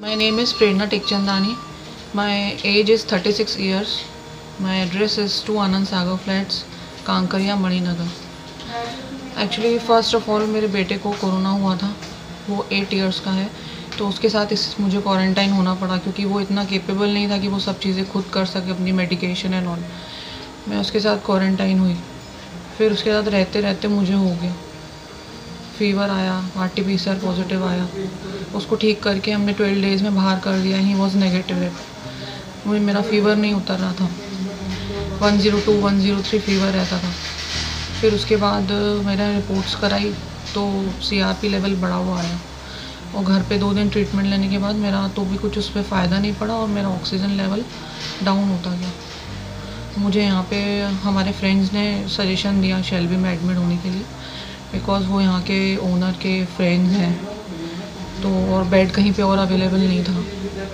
My name is Prerna Tekchandani. My age is 36 years. My address is 2 Anand Sagar Flats, Kankaria Maninagar. Actually first of all मेरे बेटे को corona हुआ था. वो 8 years का है, तो उसके साथ मुझे क्वारंटाइन होना पड़ा क्योंकि वो इतना केपेबल नहीं था कि वो सब चीज़ें खुद कर सके, अपनी मेडिकेशन एंड ऑल. मैं उसके साथ क्वारंटाइन हुई. फिर उसके साथ रहते रहते मुझे हो गया, फीवर आया, RT-PCR पॉजिटिव आया. उसको ठीक करके हमने 12 डेज़ में बाहर कर दिया. He was negative. मुझे मेरा फ़ीवर नहीं उतर रहा था. 102 103 फीवर रहता था. फिर उसके बाद मैंने रिपोर्ट्स कराई तो CRP लेवल बढ़ा हुआ आया, और घर पे 2 दिन ट्रीटमेंट लेने के बाद मेरा तो भी कुछ उस पर फ़ायदा नहीं पड़ा और मेरा ऑक्सीजन लेवल डाउन होता गया. मुझे यहाँ पे हमारे फ्रेंड्स ने सजेशन दिया शेल्बी में एडमिट होने के लिए, बिकॉज़ वो यहाँ के ओनर के फ्रेंड्स हैं. तो और बेड कहीं पे और अवेलेबल नहीं था.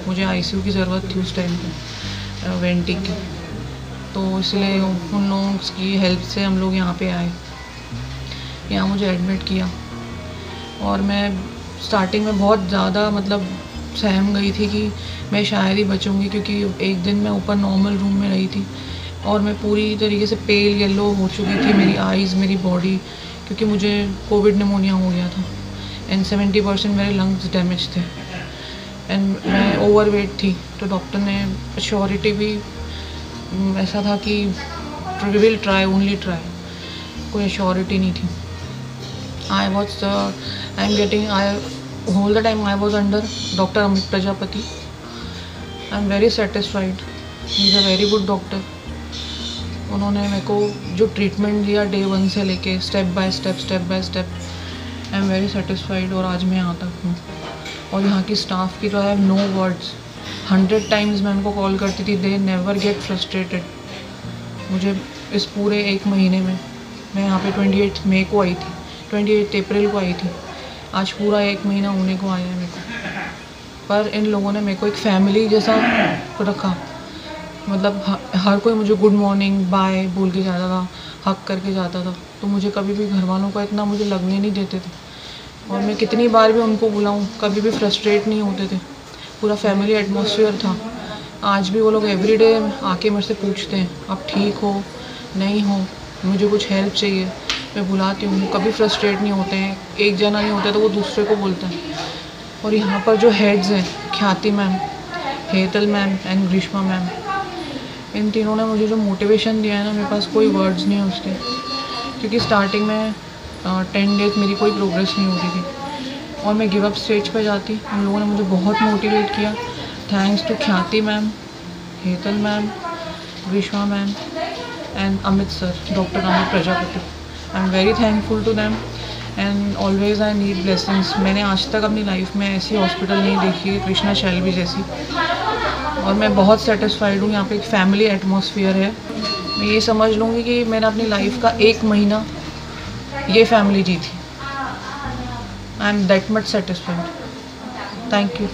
मुझे ICU की ज़रूरत थी उस टाइम पे, वेंटी की. तो इसलिए उन लोगों की हेल्प से हम लोग यहाँ पे आए. यहाँ मुझे एडमिट किया और मैं स्टार्टिंग में बहुत ज़्यादा सहम गई थी कि मैं शायद ही बचूँगी, क्योंकि एक दिन मैं ऊपर नॉर्मल रूम में रही थी और मैं पूरी तरीके से पेल येलो हो चुकी थी, मेरी आइज़, मेरी बॉडी, क्योंकि मुझे कोविड निमोनिया हो गया था एंड 70% मेरे लंग्स डैमेज थे एंड मैं ओवरवेट थी. तो डॉक्टर ने श्योरिटी भी ऐसा था कि विल ट्राई, ओनली ट्राई, कोई श्योरिटी नहीं थी. I whole the time I was under doctor Amit Prajapati. I am very satisfied. He is a very good doctor. उन्होंने मेरे को जो ट्रीटमेंट दिया डे 1 से लेके step by step, I am very satisfied. और आज मैं यहाँ तक हूँ. और यहाँ की स्टाफ की तो I have no words. 100 times मैं उनको कॉल करती थी, दे नेवर गेट फ्रस्ट्रेटेड. मुझे इस पूरे 1 महीने में, मैं यहाँ पे 28 मई को आई थी, 28 अप्रैल को आई थी, आज पूरा 1 महीना होने को आया है मेरे को. पर इन लोगों ने मेरे को एक फैमिली जैसा रखा. हर कोई मुझे गुड मॉर्निंग बाय बोल के जाता था, हक करके जाता था. तो मुझे कभी भी घर वालों का इतना मुझे लगने नहीं देते थे. और मैं कितनी बार भी उनको बुलाऊं, कभी भी फ्रस्ट्रेट नहीं होते थे. पूरा फैमिली एटमॉस्फेयर था. आज भी वो लोग एवरीडे आके मेरे से पूछते हैं, आप ठीक हो, नहीं हो, मुझे कुछ हेल्प चाहिए. मैं बुलाती हूँ, कभी फ्रस्ट्रेट नहीं होते हैं. एक जना नहीं होता तो वो दूसरे को बोलता है. और यहाँ पर जो हेड्स हैं, Khyati ma'am, Hetal ma'am and Grishma ma'am, इन तीनों ने मुझे जो मोटिवेशन दिया है ना, मेरे पास कोई वर्ड्स नहीं है उसके. क्योंकि स्टार्टिंग में 10 डेज मेरी कोई प्रोग्रेस नहीं होती थी और मैं गिव अप स्टेज पर जाती. उन लोगों ने मुझे बहुत मोटिवेट किया. Thanks to Khyati ma'am, Hetal ma'am, Grishma ma'am and Amit sir, doctor Amit Prajapati. I am very thankful to them and always I need blessings. मैंने आज तक अपनी लाइफ में ऐसी हॉस्पिटल नहीं देखी है, कृष्णा शेल्बी जैसी. और मैं बहुत सेटिस्फाइड हूँ. यहाँ पे एक फैमिली एटमॉस्फेयर है. मैं ये समझ लूँगी कि मैंने अपनी लाइफ का 1 महीना ये फैमिली जी थी. I am that much satisfied. Thank you.